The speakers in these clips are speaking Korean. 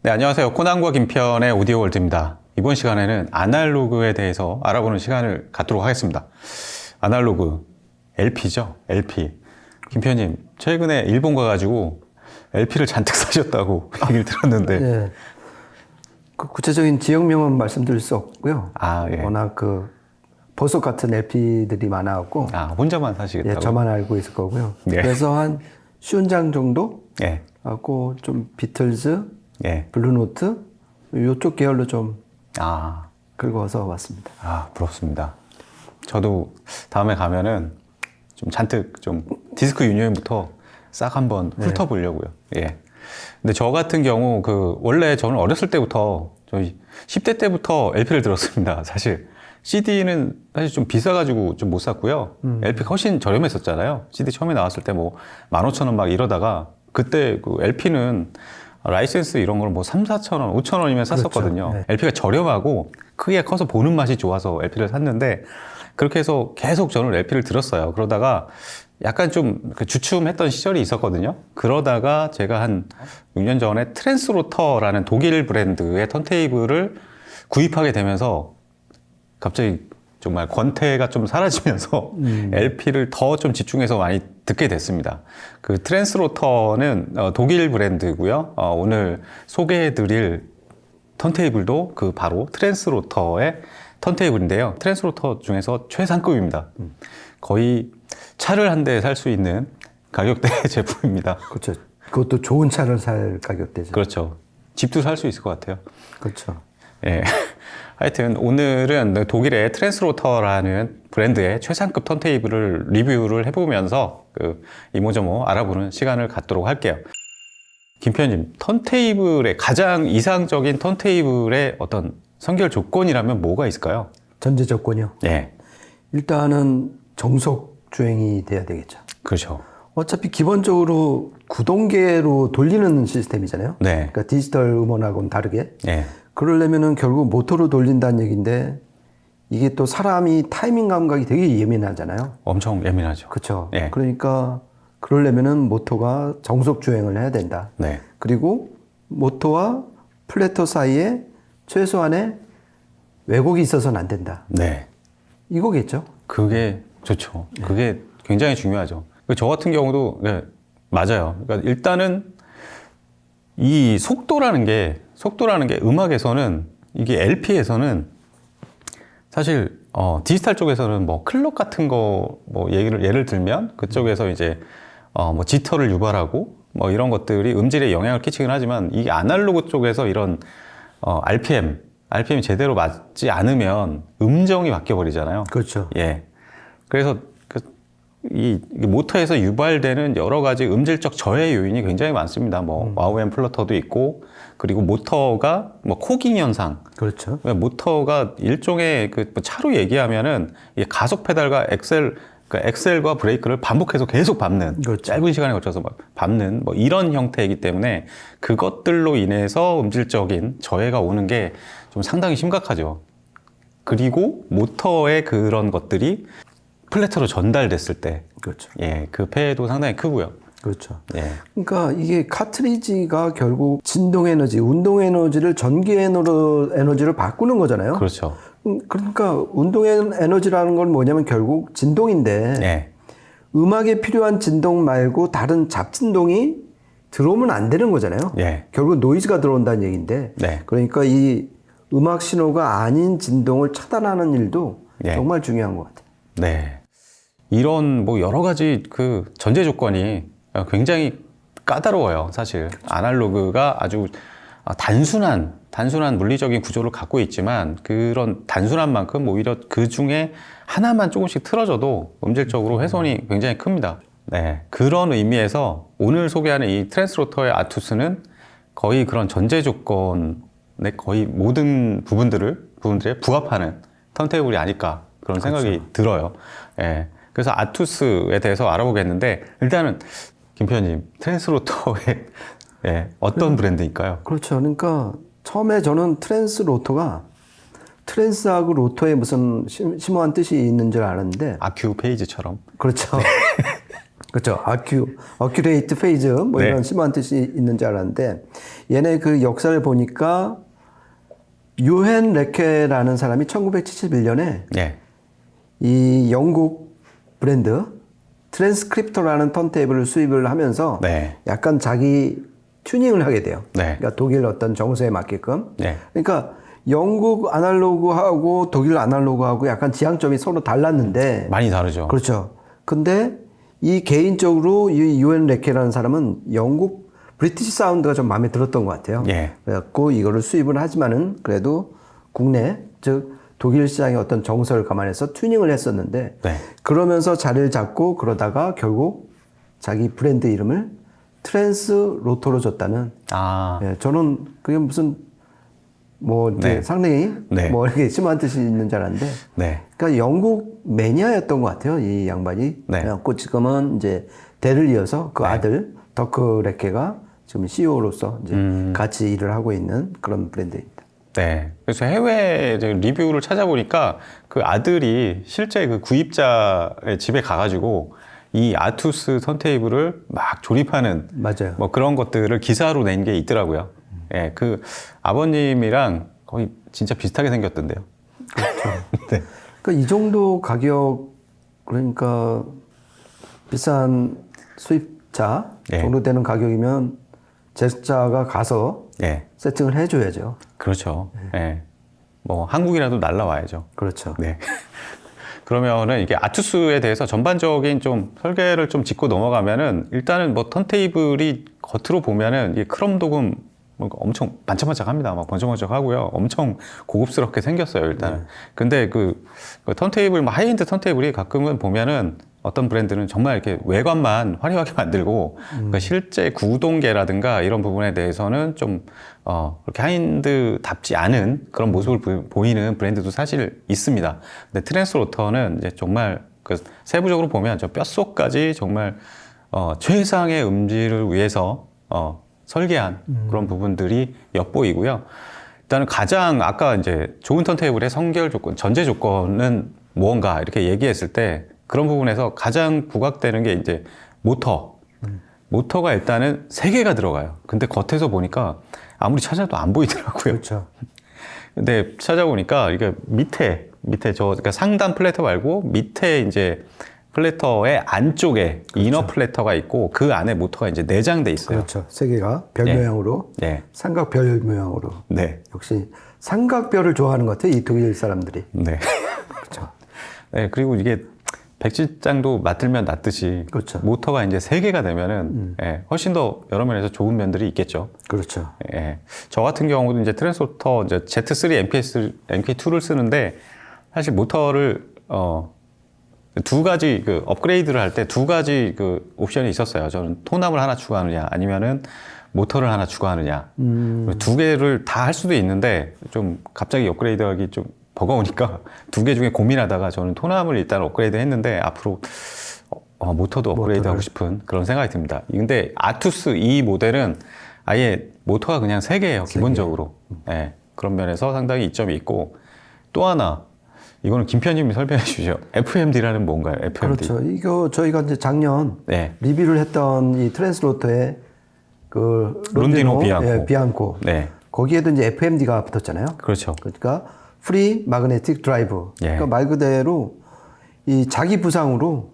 네, 안녕하세요. 코난과 김편의 오디오 월드입니다. 이번 시간에는 아날로그에 대해서 알아보는 시간을 갖도록 하겠습니다. 아날로그, LP죠. LP. 김편님, 최근에 일본 가가지고 LP를 잔뜩 사셨다고 얘기를 들었는데. 네. 그 구체적인 지역명은 말씀드릴 수 없고요. 예. 워낙 그 보석 같은 LP들이 많아갖고. 혼자만 사시겠다고? 예, 저만 알고 있을 거고요. 네. 그래서 한 50장 정도 예. 하고 좀 비틀즈, 예. 블루노트 이쪽 계열로 좀 아, 긁어서 왔습니다. 부럽습니다. 저도 다음에 가면은 좀 잔뜩 좀 디스크 유니온부터 싹 한번 훑어보려고요. 예. 근데 저 같은 경우 원래 저는 어렸을 때부터 저희 10대 때부터 LP를 들었습니다. 사실 CD는 사실 좀 비싸가지고 좀 못 샀고요. LP가 훨씬 저렴했었잖아요. CD 처음에 나왔을 때 뭐 15,000원 막 이러다가 그때 그 LP는 라이센스 이런 걸 뭐 3, 4,000원, 5,000원이면 샀었거든요. 그렇죠. 네. LP가 저렴하고 크기가 커서 보는 맛이 좋아서 LP를 샀는데 그렇게 해서 계속 저는 LP를 들었어요. 그러다가 약간 좀 주춤했던 시절이 있었거든요. 그러다가 제가 한 6년 전에 트랜스로터라는 독일 브랜드의 턴테이블을 구입하게 되면서 갑자기 정말 권태가 좀 사라지면서 LP를 더 좀 집중해서 많이 듣게 됐습니다. 그 트랜스로터는 독일 브랜드고요. 오늘 소개해드릴 턴테이블도 바로 트랜스로터의 턴테이블인데요. 트랜스로터 중에서 최상급입니다. 거의 차를 한 대 살 수 있는 가격대 제품입니다. 그렇죠. 그것도 좋은 차를 살 가격대죠. 그렇죠. 집도 살 수 있을 것 같아요. 그렇죠. 예. 하여튼 오늘은 독일의 트랜스로터라는 브랜드의 최상급 턴테이블을 리뷰를 해보면서 이모저모 알아보는 시간을 갖도록 할게요. 김편님, 턴테이블의 가장 이상적인 턴테이블의 어떤 선결 조건이라면 뭐가 있을까요? 전제 조건이요. 예. 일단은 정속 주행이 돼야 되겠죠. 그렇죠. 어차피 기본적으로 구동계로 돌리는 시스템이잖아요. 네. 그러니까 디지털 음원하고는 다르게. 예. 그러려면은 결국 모터로 돌린다는 얘기인데 이게 또 사람이 타이밍 감각이 되게 예민하잖아요. 엄청 예민하죠. 그렇죠. 예. 그러니까 그러려면은 모터가 정속 주행을 해야 된다. 네. 그리고 모터와 플래터 사이에 최소한의 왜곡이 있어서는 안 된다. 네. 이거겠죠. 그게 좋죠. 그게 굉장히 중요하죠. 저 같은 경우도 맞아요. 그러니까 일단은 이 속도라는 게 음악에서는 이게 LP에서는 사실 디지털 쪽에서는 뭐 클럽 같은 거 뭐 예를 들면 그쪽에서 이제 뭐 지터를 유발하고 뭐 이런 것들이 음질에 영향을 끼치긴 하지만 이 아날로그 쪽에서 이런 RPM이 제대로 맞지 않으면 음정이 바뀌어 버리잖아요. 그렇죠. 예. 그래서 이 모터에서 유발되는 여러 가지 음질적 저해 요인이 굉장히 많습니다. 뭐 와우앤 플러터도 있고 그리고 모터가 뭐 코깅 현상. 그렇죠. 모터가 일종의 차로 얘기하면은 이 가속 페달과 엑셀과 브레이크를 반복해서 계속 밟는 그렇죠. 짧은 시간에 걸쳐서 밟는 뭐 이런 형태이기 때문에 그것들로 인해서 음질적인 저해가 오는 게 좀 상당히 심각하죠. 그리고 모터의 그런 것들이 플래터로 전달됐을 때, 그렇죠. 예, 그 폐해도 상당히 크고요. 그렇죠. 예, 그러니까 이게 카트리지가 결국 진동 에너지, 운동 에너지를 전기 에너지로 바꾸는 거잖아요. 그렇죠. 그러니까 운동 에너지라는 건 뭐냐면 결국 진동인데 예, 음악에 필요한 진동 말고 다른 잡진동이 들어오면 안 되는 거잖아요. 예, 결국 노이즈가 들어온다는 얘기인데 네. 그러니까 이 음악 신호가 아닌 진동을 차단하는 일도 예. 정말 중요한 것 같아요. 네. 이런 뭐 여러 가지 전제 조건이 굉장히 까다로워요, 사실. 아날로그가 아주 단순한 물리적인 구조를 갖고 있지만 그런 단순한 만큼 오히려 그 중에 하나만 조금씩 틀어져도 음질적으로 훼손이 굉장히 큽니다. 네. 그런 의미에서 오늘 소개하는 이 트랜스로터의 아투스는 거의 그런 전제 조건의 거의 모든 부분들에 부합하는 턴테이블이 아닐까 그런 생각이 들어요. 예. 그래서 아투스에 대해서 알아보겠는데 일단은 김편님 트랜스로터의 어떤 브랜드일까요? 그렇죠. 그러니까 처음에 저는 트랜스로터가 트랜스하고 로터에 무슨 심오한 뜻이 있는 줄 알았는데 아큐 페이지처럼. 그렇죠. 그렇죠. 어큐레이트 페이즈 뭐 네. 이런 심한 뜻이 있는 줄 알았는데 얘네 그 역사를 보니까 유헨 레케라는 사람이 1971년에 예. 이 영국 브랜드 트랜스크립터라는 턴테이블을 수입을 하면서 네. 약간 자기 튜닝을 하게 돼요. 네. 그러니까 독일 어떤 정서에 맞게끔. 네. 그러니까 영국 아날로그하고 독일 아날로그하고 약간 지향점이 서로 달랐는데 많이 다르죠. 그렇죠. 근데 이 개인적으로 이 유엔 레케라는 사람은 영국 브리티시 사운드가 좀 마음에 들었던 것 같아요. 예. 그래갖고 이거를 수입을 하지만은 그래도 국내 즉 독일 시장의 어떤 정서를 감안해서 튜닝을 했었는데 네. 그러면서 자리를 잡고 그러다가 결국 자기 브랜드 이름을 트랜스 로토로 줬다는. 아, 예, 저는 그게 무슨 뭐 이제 네. 상당히 네. 뭐 이렇게 심한 뜻이 있는 줄 알았는데 네. 그러니까 영국 매니아였던 것 같아요, 이 양반이. 네. 그래갖고 지금은 이제 대를 이어서 그 네. 아들 더크 레케가 지금 CEO로서 이제 같이 일을 하고 있는 그런 브랜드입니다. 네. 그래서 해외 이제 리뷰를 찾아보니까 그 아들이 실제 그 구입자의 집에 가가지고 이 아투스 턴테이블을 막 조립하는 맞아요. 뭐 그런 것들을 기사로 낸 게 있더라고요. 예, 그 아버님이랑 거의 진짜 비슷하게 생겼던데요. 네. 그러니까 이 정도 가격 그러니까 비싼 수입자 예. 정도 되는 가격이면 제작자가 가서 예, 세팅을 해줘야죠. 그렇죠. 예. 뭐 한국이라도 날라와야죠. 그렇죠. 네. 그러면은 이게 아투스에 대해서 전반적인 좀 설계를 좀 짚고 넘어가면은 일단은 뭐 턴테이블이 겉으로 보면은 이게 크롬 도금 뭔가 엄청 반짝반짝합니다. 막 번쩍번쩍하고요. 엄청 고급스럽게 생겼어요, 일단은. 근데 그 턴테이블, 뭐 하이엔드 턴테이블이 가끔은 보면은 어떤 브랜드는 정말 이렇게 외관만 화려하게 만들고 그러니까 실제 구동계라든가 이런 부분에 대해서는 좀 그렇게 하이엔드답지 않은 그런 모습을 보이는 브랜드도 사실 있습니다. 근데 트랜스로터는 이제 정말 그 세부적으로 보면 저 뼛속까지 정말 최상의 음질을 위해서 설계한 그런 부분들이 엿보이고요. 일단은 가장 아까 이제 좋은 턴테이블의 선결 조건, 전제 조건은 무언가 이렇게 얘기했을 때 그런 부분에서 가장 부각되는 게 이제 모터. 모터가 일단은 3개가 들어가요. 근데 겉에서 보니까 아무리 찾아도 안 보이더라고요. 그렇죠. 근데 찾아보니까 이게 밑에 그러니까 상단 플래터 말고 밑에 이제 플래터의 안쪽에 이너 플래터가 있고 그 안에 모터가 이제 내장돼 있어요. 그렇죠. 세 개가 별 네. 모양으로 네. 삼각별 모양으로. 네. 역시 삼각별을 좋아하는 것 같아요. 이 독일 사람들이. 네. 그렇죠. 네. 그리고 이게 백지장도 맡들면 낫듯이 그렇죠. 모터가 이제 3개가 되면은 예, 훨씬 더 여러 면에서 좋은 면들이 있겠죠. 그렇죠. 예. 저 같은 경우도 이제 트랜스포터 이제 Z3 MK2를 쓰는데 사실 모터를 두 가지 그 업그레이드를 할 때 두 가지 그 옵션이 있었어요. 저는 톤압을 하나 추가하느냐 아니면은 모터를 하나 추가하느냐. 두 개를 다 할 수도 있는데 좀 갑자기 업그레이드하기 좀 버거우니까 두 개 중에 고민하다가 저는 톤압을 일단 업그레이드 했는데 앞으로 모터도 업그레이드 하고 싶은 그런 생각이 듭니다. 근데 아투스 이 모델은 아예 모터가 그냥 3개예요, 기본적으로. 네, 그런 면에서 상당히 이점이 있고 또 하나 이거는 김 편님이 설명해 주시죠. FMD라는 뭔가요? FMD. 그렇죠. 이거 저희가 이제 작년 네. 리뷰를 했던 이 트랜스로터의 그 론디노 비앙코. 예, 비앙코. 네. 거기에도 이제 FMD가 붙었잖아요. 그렇죠. 그러니까 프리 마그네틱 드라이브. 예. 그러니까 말 그대로 이 자기 부상으로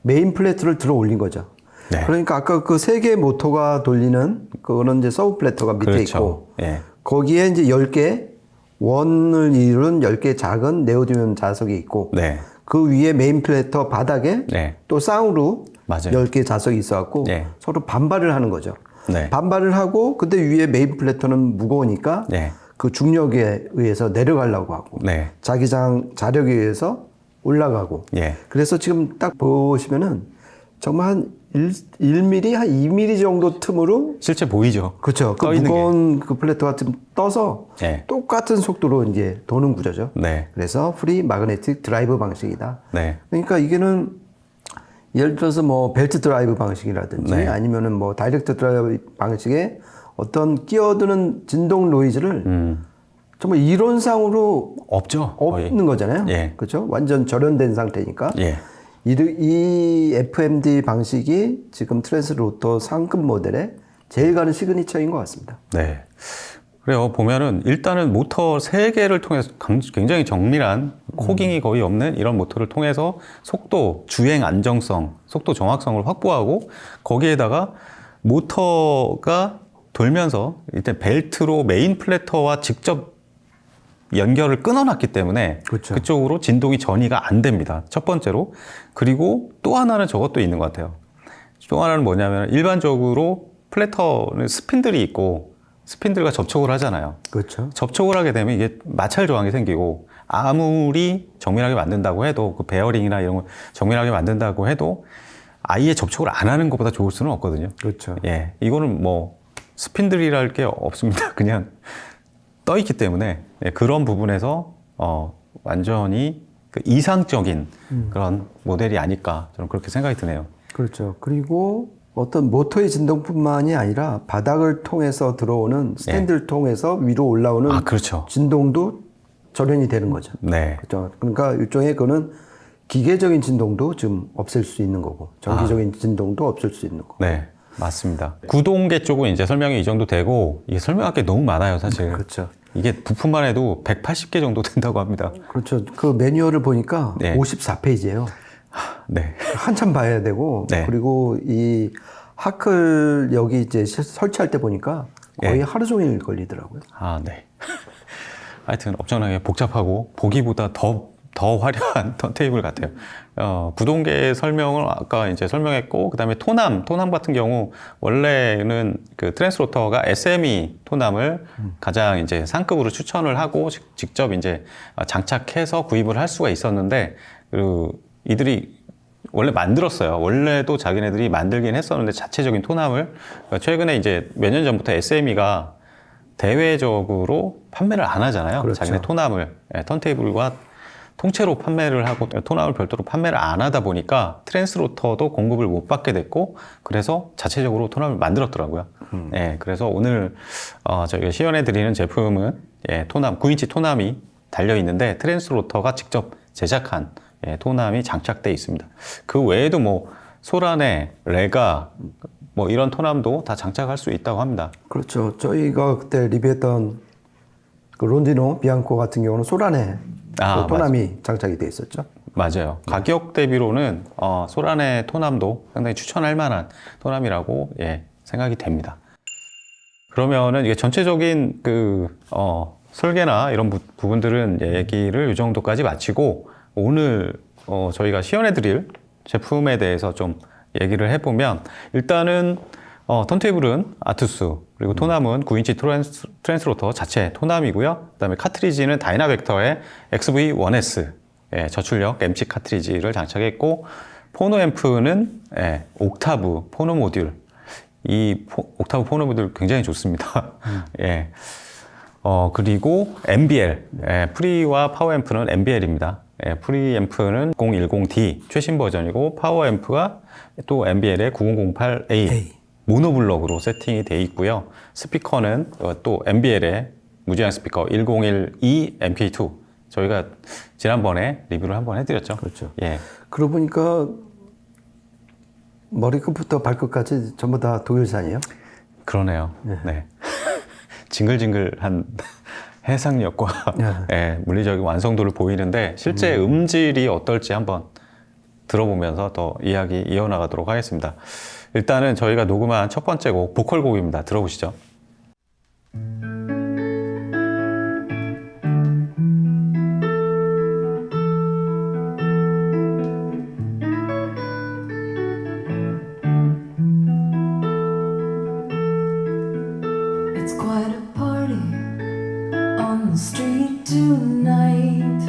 메인 플래트를 들어 올린 거죠. 네. 그러니까 아까 그 3개 모터가 돌리는 그거는 이제 서브 플래터가 밑에 그렇죠. 있고 예. 거기에 이제 10개 원을 이룬 10개 작은 네오디뮴 자석이 있고 네. 그 위에 메인 플래터 바닥에 네. 또 쌍으로 맞아요. 10개 자석이 있어갖고 네. 서로 반발을 하는 거죠. 네. 반발을 하고 근데 위에 메인 플래터는 무거우니까 네. 그 중력에 의해서 내려가려고 하고 네. 자력에 의해서 올라가고 예. 그래서 지금 딱 보시면은 정말 한 1mm, 한 2mm 정도 틈으로 실제 보이죠? 그렇죠. 그 떠 있는 무거운 그 플래트가 좀 떠서 네. 똑같은 속도로 이제 도는 구조죠. 네. 그래서 프리 마그네틱 드라이브 방식이다. 네. 그러니까 이게는 예를 들어서 뭐 벨트 드라이브 방식이라든지 네. 아니면은 뭐 다이렉트 드라이브 방식의 어떤 끼어드는 진동 노이즈를 정말 이론상으로 없죠. 거의. 없는 거잖아요. 예. 그렇죠? 완전 절연된 상태니까. 예. 이 FMD 방식이 지금 트랜스로터 상급 모델의 제일 가는 시그니처인 것 같습니다. 네. 그래요. 보면은 일단은 모터 3개를 통해서 굉장히 정밀한 코깅이 거의 없는 이런 모터를 통해서 속도, 주행 안정성, 속도 정확성을 확보하고 거기에다가 모터가 돌면서 일단 벨트로 메인 플래터와 직접 연결을 끊어놨기 때문에 그렇죠. 그쪽으로 진동이 전이가 안 됩니다. 첫 번째로. 그리고 또 하나는 저것도 있는 것 같아요. 또 하나는 뭐냐면 일반적으로 플래터는 스핀들이 있고 스핀들과 접촉을 하잖아요. 그렇죠. 접촉을 하게 되면 이게 마찰 저항이 생기고 아무리 정밀하게 만든다고 해도 그 베어링이나 이런 걸 정밀하게 만든다고 해도 아예 접촉을 안 하는 것보다 좋을 수는 없거든요. 그렇죠. 예, 이거는 뭐 스핀들이랄 게 없습니다. 그냥 떠 있기 때문에 예, 그런 부분에서 완전히 그 이상적인 그런 모델이 아닐까 저는 그렇게 생각이 드네요. 그렇죠. 그리고 어떤 모터의 진동뿐만이 아니라 바닥을 통해서 들어오는 스탠드를 통해서 위로 올라오는 아, 그렇죠. 진동도 절연이 되는 거죠. 네. 그렇죠. 그러니까 일종의 그는 기계적인 진동도 좀 없앨 수 있는 거고 전기적인 진동도 없앨 수 있는 거고. 네, 맞습니다. 구동계 쪽은 이제 설명이 이 정도 되고 이게 설명할 게 너무 많아요, 사실. 그렇죠. 이게 부품만 해도 180개 정도 된다고 합니다. 그렇죠. 그 매뉴얼을 보니까 네. 54페이지예요. 네. 한참 봐야 되고 네. 그리고 이 하클 여기 이제 설치할 때 보니까 거의 예. 하루 종일 걸리더라고요. 아, 네. 하여튼 엄청나게 복잡하고 보기보다 더 화려한 턴테이블 같아요. 구동계 설명을 아까 이제 설명했고, 그 다음에 토남 같은 경우, 원래는 그 트랜스로터가 SME 토남을 가장 이제 상급으로 추천을 하고, 직접 이제 장착해서 구입을 할 수가 있었는데, 그 이들이 원래 만들었어요. 원래도 자기네들이 만들긴 했었는데, 자체적인 토남을. 최근에 이제 몇 년 전부터 SME가 대외적으로 판매를 안 하잖아요. 그렇죠. 자기네 토남을. 턴테이블과 통째로 판매를 하고 토남을 별도로 판매를 안 하다 보니까 트랜스로터도 공급을 못 받게 됐고 그래서 자체적으로 토남을 만들었더라고요. 예, 그래서 오늘 저희가 시연해 드리는 제품은 토남 9인치 토남이 달려 있는데 트랜스로터가 직접 제작한 토남이 장착돼 있습니다. 그 외에도 뭐 소라네, 레가 뭐 이런 토남도 다 장착할 수 있다고 합니다. 그렇죠. 저희가 그때 리뷰했던 그 론디노 비앙코 같은 경우는 소란에 그 토남이 장착이 돼 있었죠. 맞아요. 가격 대비로는 소란의 토남도 상당히 추천할 만한 토남이라고 생각이 됩니다. 그러면은 이게 전체적인 그 설계나 이런 부분들은 얘기를 이 정도까지 마치고 오늘 저희가 시연해드릴 제품에 대해서 좀 얘기를 해보면 일단은 턴테이블은 아투스 그리고 토남은 9인치 트랜스로터 자체 토남이고요. 그다음에 카트리지는 다이나벡터의 XV1S 저출력 MC 카트리지를 장착했고 포노 앰프는 옥타브 포노 모듈 이 옥타브 포노 모듈 굉장히 좋습니다. 그리고 MBL 프리와 파워 앰프는 MBL입니다. 프리 앰프는 010D 최신 버전이고 파워 앰프가 또 MBL의 9008A 모노블럭으로 세팅이 돼 있고요. 스피커는 또 MBL의 무제한 스피커 1012 MK2 저희가 지난번에 리뷰를 한번 해드렸죠. 그렇죠. 예. 그러고 보니까 머리끝부터 발끝까지 전부 다 독일산이에요. 그러네요. 네. 징글징글한 해상력과 물리적인 완성도를 보이는데 실제 음질이 어떨지 한번 들어보면서 더 이야기 이어나가도록 하겠습니다. 일단은 저희가 녹음한 첫 번째 곡 보컬 곡입니다. 들어보시죠. It's quite a party on the street tonight.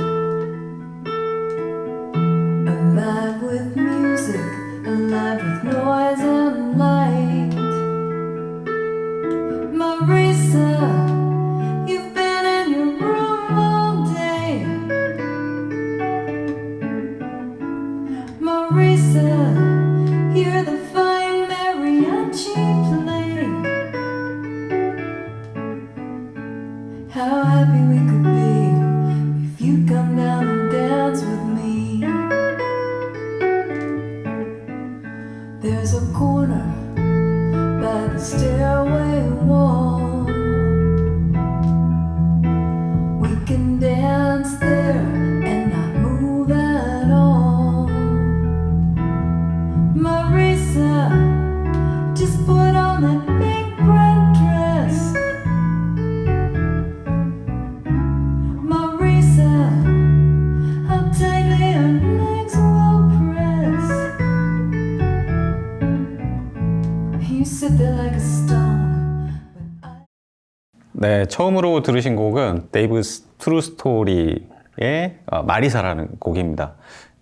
Alive with music, alive with noise and light. Marisa, you've been in your room all day. Marisa, hear the fine mariachi play. How happy we could be if you'd come down and dance with me. There's a corner by the stairway wall. We can dance there and not move at all. Marisa, just put on that pink red dress. Marisa, how tightly her legs will press. You sit there like a stone. But I... 네, 처음으로 들으신 곡은 데이브스 트루 스토리의 마리사라는 곡입니다.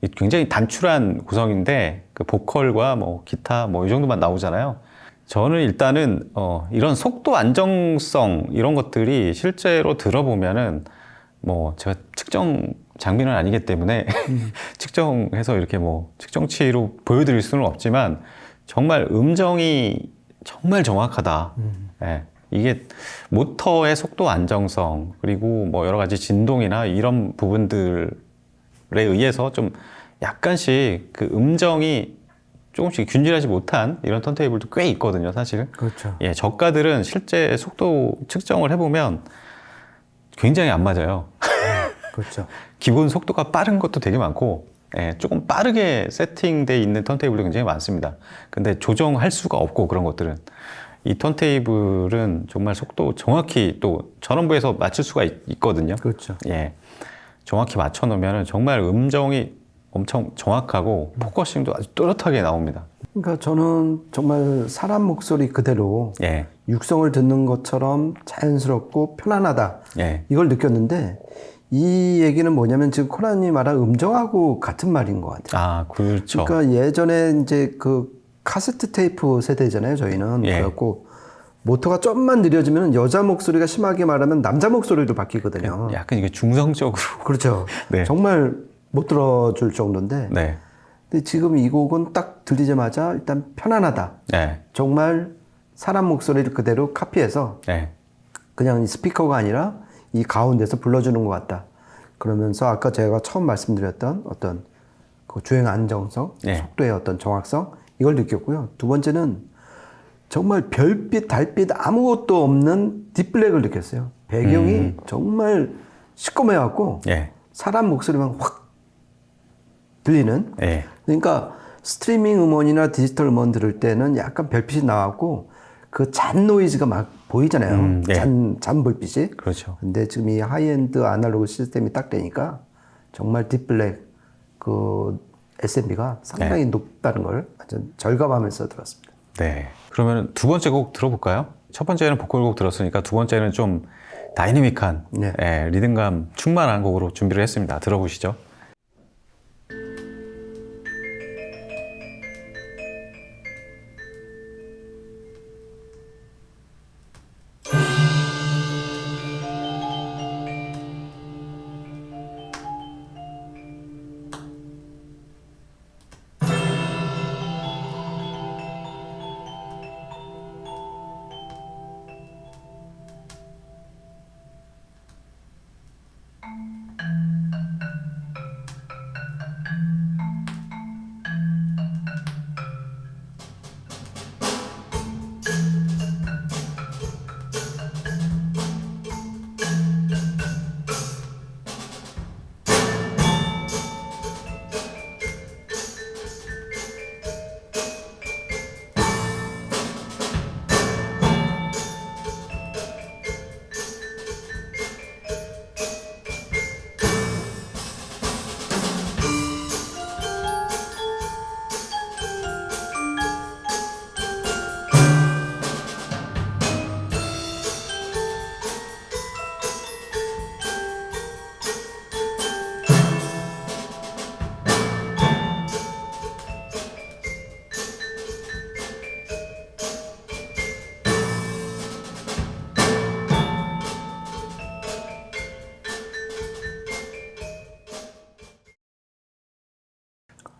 이 굉장히 단출한 구성인데 그 보컬과 뭐 기타 뭐 이 정도만 나오잖아요. 저는 일단은 이런 속도 안정성 이런 것들이 실제로 들어보면은 뭐 제가 측정 장비는 아니기 때문에 측정해서 이렇게 뭐 측정치로 보여드릴 수는 없지만 정말 음정이 정말 정확하다. 예, 이게 모터의 속도 안정성 그리고 뭐 여러 가지 진동이나 이런 부분들에 의해서 좀 약간씩 그 음정이 조금씩 균질하지 못한 이런 턴테이블도 꽤 있거든요, 사실. 그렇죠. 예, 저가들은 실제 속도 측정을 해보면 굉장히 안 맞아요. 그렇죠. 기본 속도가 빠른 것도 되게 많고, 예, 조금 빠르게 세팅되어 있는 턴테이블도 굉장히 많습니다. 근데 조정할 수가 없고 그런 것들은. 이 턴테이블은 정말 속도 정확히 또 전원부에서 맞출 수가 있거든요. 그렇죠. 예, 정확히 맞춰 놓으면 정말 음정이 엄청 정확하고 포커싱도 아주 또렷하게 나옵니다. 그러니까 저는 정말 사람 목소리 그대로 예, 육성을 듣는 것처럼 자연스럽고 편안하다. 예, 이걸 느꼈는데 이 얘기는 뭐냐면 지금 코난이 말한 음정하고 같은 말인 것 같아요. 아, 그렇죠. 그러니까 예전에 이제 그 카세트 테이프 세대잖아요, 저희는. 예. 그래갖고 모터가 좀만 느려지면 여자 목소리가 심하게 말하면 남자 목소리로 바뀌거든요. 약간 이게 중성적으로. 그렇죠. 네. 정말 못 들어줄 정도인데. 네, 근데 지금 이 곡은 딱 들리자마자 일단 편안하다. 네, 정말 사람 목소리를 그대로 카피해서 네, 그냥 스피커가 아니라 이 가운데서 불러주는 것 같다. 그러면서 아까 제가 처음 말씀드렸던 어떤 그 주행 안정성, 네. 속도의 어떤 정확성 이걸 느꼈고요. 두 번째는 정말 별빛, 달빛 아무것도 없는 딥블랙을 느꼈어요. 배경이 정말 시꺼매갖고 예, 사람 목소리만 확 들리는. 예, 그러니까 스트리밍 음원이나 디지털 음원 들을 때는 약간 별빛이 나왔고 그 잔 노이즈가 막 보이잖아요. 예. 잔 불빛이. 그렇죠. 근데 지금 이 하이엔드 아날로그 시스템이 딱 되니까 정말 딥블랙 그 SMB가 상당히 높다는 걸 완전 절감하면서 들었습니다. 네. 그러면 두 번째 곡 들어볼까요? 첫 번째는 보컬곡 들었으니까 두 번째는 좀 다이내믹한 네. 예, 리듬감 충만한 곡으로 준비를 했습니다. 들어보시죠.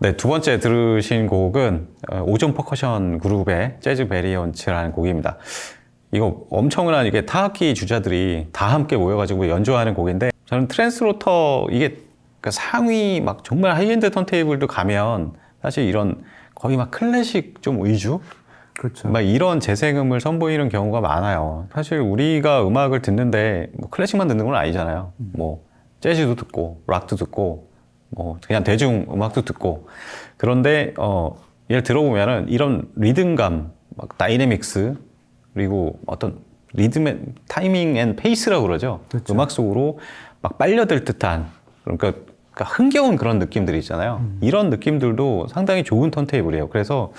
네, 두 번째 들으신 곡은 오존 퍼커션 그룹의 재즈 베리언츠라는 곡입니다. 이거 엄청난 이게 타악기 주자들이 다 함께 모여가지고 연주하는 곡인데 저는 트랜스로터 이게 그러니까 상위 막 정말 하이엔드 턴테이블도 가면 사실 이런 거의 막 클래식 좀 위주? 그렇죠. 막 이런 재생음을 선보이는 경우가 많아요. 사실 우리가 음악을 듣는데 뭐 클래식만 듣는 건 아니잖아요. 뭐 재즈도 듣고 락도 듣고 뭐 그냥 대중 음악도 듣고 그런데 얘를 들어보면은 이런 리듬감, 막 다이내믹스 그리고 어떤 리듬의 타이밍 앤 페이스라고 그러죠. 그렇죠. 음악 속으로 막 빨려들 듯한 그러니까 흥겨운 그런 느낌들이 있잖아요. 이런 느낌들도 상당히 좋은 턴테이블이에요. 그래서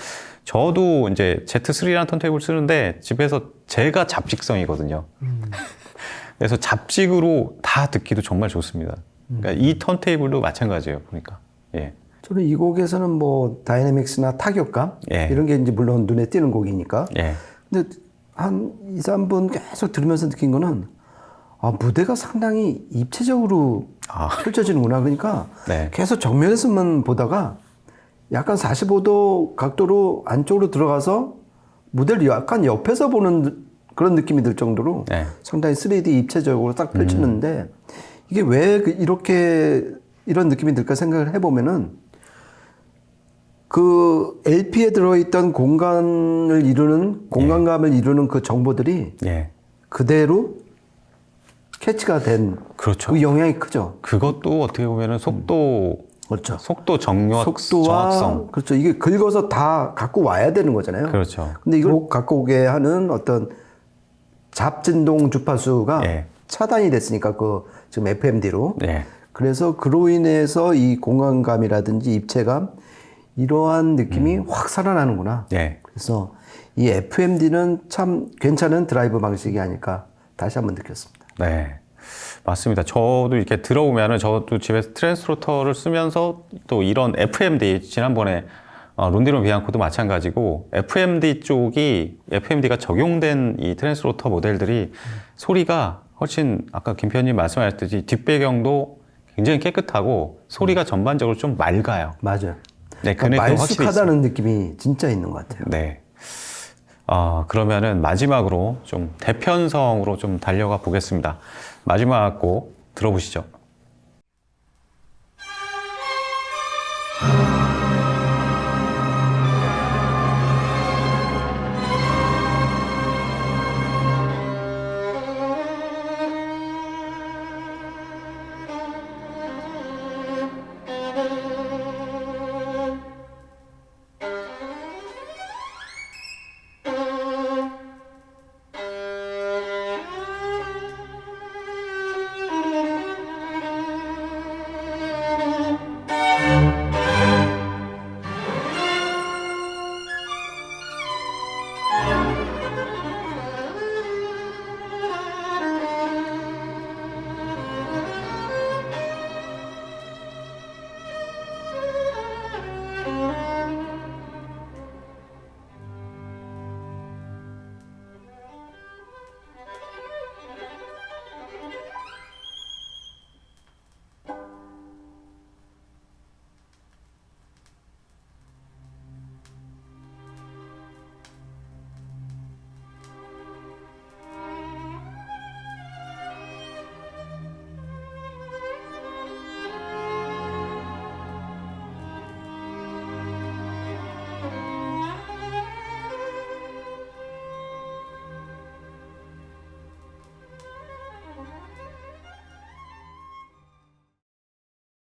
저도 이제 Z3라는 턴테이블 쓰는데 집에서 제가 잡직성이거든요. 그래서 잡직으로 다 듣기도 정말 좋습니다. 그러니까 이 턴테이블도 마찬가지예요. 보니까. 예. 저는 이 곡에서는 뭐 다이내믹스나 타격감 예. 이런 게 이제 물론 눈에 띄는 곡이니까. 예. 근데 한 2, 3분 계속 들으면서 느낀 거는 무대가 상당히 입체적으로 펼쳐지는구나. 그러니까 네. 계속 정면에서만 보다가 약간 45도 각도로 안쪽으로 들어가서 무대를 약간 옆에서 보는 그런 느낌이 들 정도로 네. 상당히 3D 입체적으로 딱 펼치는데 이게 왜 이렇게 이런 느낌이 들까 생각을 해보면은 그 LP에 들어있던 공간감을 이루는 그 정보들이 예. 그대로 캐치가 된 그렇죠. 그 영향이 크죠. 그것도 어떻게 보면은 그렇죠. 속도 정확성. 그렇죠. 이게 긁어서 다 갖고 와야 되는 거잖아요. 그렇죠. 근데 이걸 갖고 오게 하는 어떤 잡진동 주파수가 예. 차단이 됐으니까 그 지금 FMD로. 예. 그래서 그로 인해서 이 공간감이라든지 입체감 이러한 느낌이 확 살아나는구나. 예. 그래서 이 FMD는 참 괜찮은 드라이브 방식이 아닐까 다시 한번 느꼈습니다. 네. 맞습니다. 저도 이렇게 들어보면은 저도 집에서 트랜스로터를 쓰면서 또 이런 FMD 지난번에 론디론 비앙코도 마찬가지고 FMD가 적용된 이 트랜스로터 모델들이 소리가 훨씬 아까 김 편님 말씀하셨듯이 뒷배경도 굉장히 깨끗하고 소리가 전반적으로 좀 맑아요. 맞아요. 네, 그러니까 그게 확실히 말쑥하다는 느낌이 진짜 있는 것 같아요. 네. 그러면은 마지막으로 좀 대편성으로 좀 달려가 보겠습니다. 마지막 곡 들어보시죠.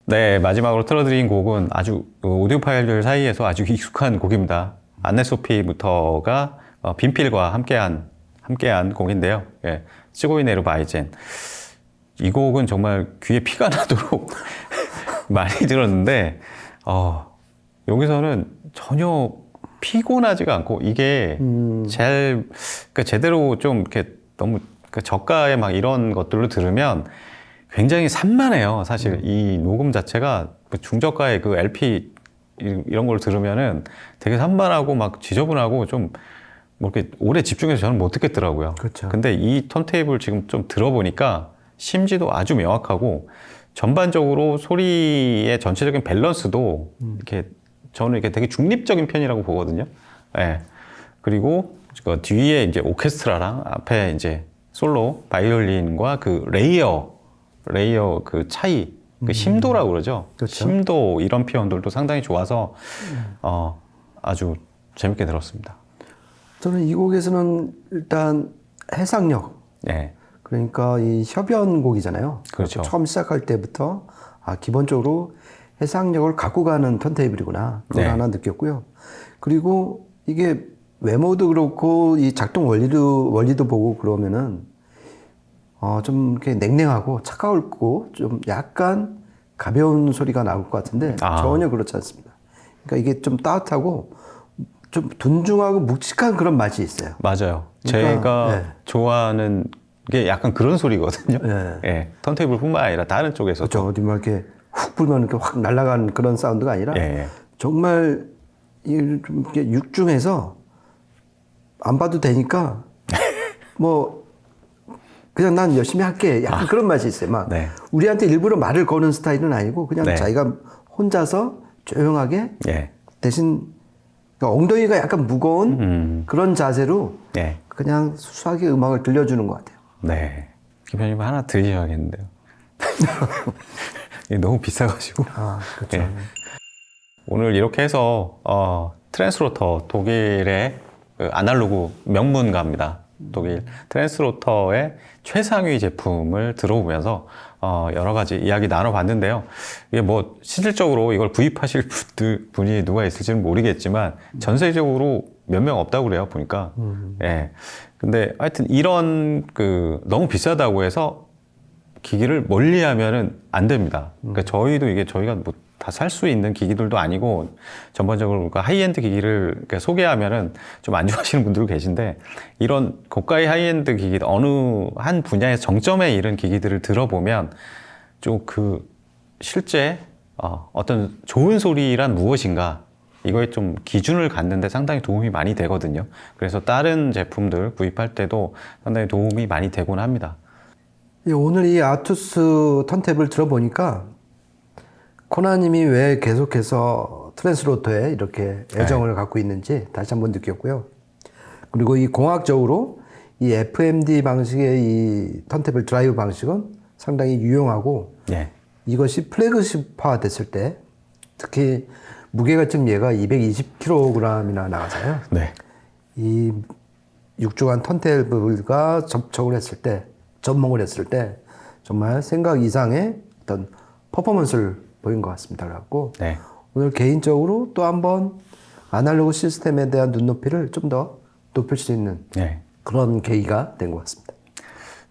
네, 마지막으로 틀어드린 곡은 아주 오디오 파일들 사이에서 아주 익숙한 곡입니다. 안네 소피부터가 빈필과 함께한 곡인데요. 예, 시고이네르 바이젠. 이 곡은 정말 귀에 피가 나도록 많이 들었는데 여기서는 전혀 피곤하지가 않고 이게 그러니까 제대로 좀 이렇게 너무 저가의 막 이런 것들로 들으면 굉장히 산만해요. 사실 이 녹음 자체가 중저가의 그 LP 이런 걸 들으면은 되게 산만하고 막 지저분하고 좀 뭐 이렇게 오래 집중해서 저는 못 듣겠더라고요. 그렇죠. 근데 이 턴테이블 지금 좀 들어보니까 심지도 아주 명확하고 전반적으로 소리의 전체적인 밸런스도 이렇게 저는 이렇게 되게 중립적인 편이라고 보거든요. 예. 그리고 그 뒤에 이제 오케스트라랑 앞에 이제 솔로 바이올린과 그 레이어 그 차이 그 심도라고 그러죠. 그렇죠. 심도 이런 표현들도 상당히 좋아서 아주 재밌게 들었습니다. 저는 이 곡에서는 일단 해상력, 네, 그러니까 이 협연곡이잖아요. 그렇죠. 처음 시작할 때부터 기본적으로 해상력을 갖고 가는 턴테이블이구나. 그걸 네. 하나 느꼈고요. 그리고 이게 외모도 그렇고 이 작동 원리도 보고 그러면은 좀 이렇게 냉랭하고 차가울고 좀 약간 가벼운 소리가 나올 것 같은데 전혀 그렇지 않습니다. 그러니까 이게 좀 따뜻하고 좀 둔중하고 묵직한 그런 맛이 있어요. 맞아요. 그러니까, 제가 네. 좋아하는 게 약간 그런 소리거든요. 네. 예, 턴테이블뿐만 아니라 다른 쪽에서도. 그렇죠. 어디 막 이렇게 훅 불면 이렇게 확 날아가는 그런 사운드가 아니라 예, 예. 정말 좀 이렇게 육중해서 안 봐도 되니까 뭐 그냥 난 열심히 할게. 약간 그런 맛이 있어요. 막 네. 우리한테 일부러 말을 거는 스타일은 아니고 그냥 네. 자기가 혼자서 조용하게 예, 대신 그러니까 엉덩이가 약간 무거운 그런 자세로 예, 그냥 수수하게 음악을 들려주는 것 같아요. 네. 김현님 하나 드셔야겠는데요. 이게 너무 비싸가지고. 그렇죠. 예. 오늘 이렇게 해서 트랜스로터 독일의 그 아날로그 명문가입니다. 독일 트랜스로터의 최상위 제품을 들어보면서 여러 가지 이야기 나눠봤는데요. 이게 뭐 실질적으로 이걸 구입하실 분이 누가 있을지는 모르겠지만 전 세계적으로 몇 명 없다고 그래요 보니까. 예. 근데 하여튼 이런 그 너무 비싸다고 해서 기기를 멀리하면은 안 됩니다. 그러니까 저희도 이게 저희가 뭐 다 살 수 있는 기기들도 아니고 전반적으로 그러니까 하이엔드 기기를 이렇게 소개하면은 좀 안 좋아하시는 분들도 계신데 이런 고가의 하이엔드 기기 어느 한 분야의 정점에 이른 기기들을 들어보면 좀 그 실제 어떤 좋은 소리란 무엇인가 이거에 좀 기준을 갖는데 상당히 도움이 많이 되거든요. 그래서 다른 제품들 구입할 때도 상당히 도움이 많이 되곤 합니다. 오늘 이 아투스 턴탭을 들어보니까 코나님이 왜 계속해서 트랜스로터에 이렇게 애정을 갖고 있는지 다시 한번 느꼈고요. 그리고 이 공학적으로 이 FMD 방식의 이 턴테이블 드라이브 방식은 상당히 유용하고 예. 이것이 플래그십화 됐을 때 특히 무게가 지금 얘가 220kg이나 나가잖아요. 네. 이 육중한 턴테이블과 접촉을 했을 때, 접목을 했을 때 정말 생각 이상의 어떤 퍼포먼스를 보인 것 같습니다. 그래갖고 네. 오늘 개인적으로 또 한번 아날로그 시스템에 대한 눈높이를 좀 더 높일 수 있는 네. 그런 계기가 된 것 같습니다.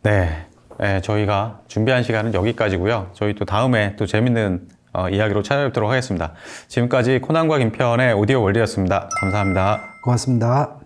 네. 네, 저희가 준비한 시간은 여기까지고요. 저희 또 다음에 또 재밌는 이야기로 찾아뵙도록 하겠습니다. 지금까지 코난과 김편의 오디오 월드였습니다. 감사합니다. 고맙습니다.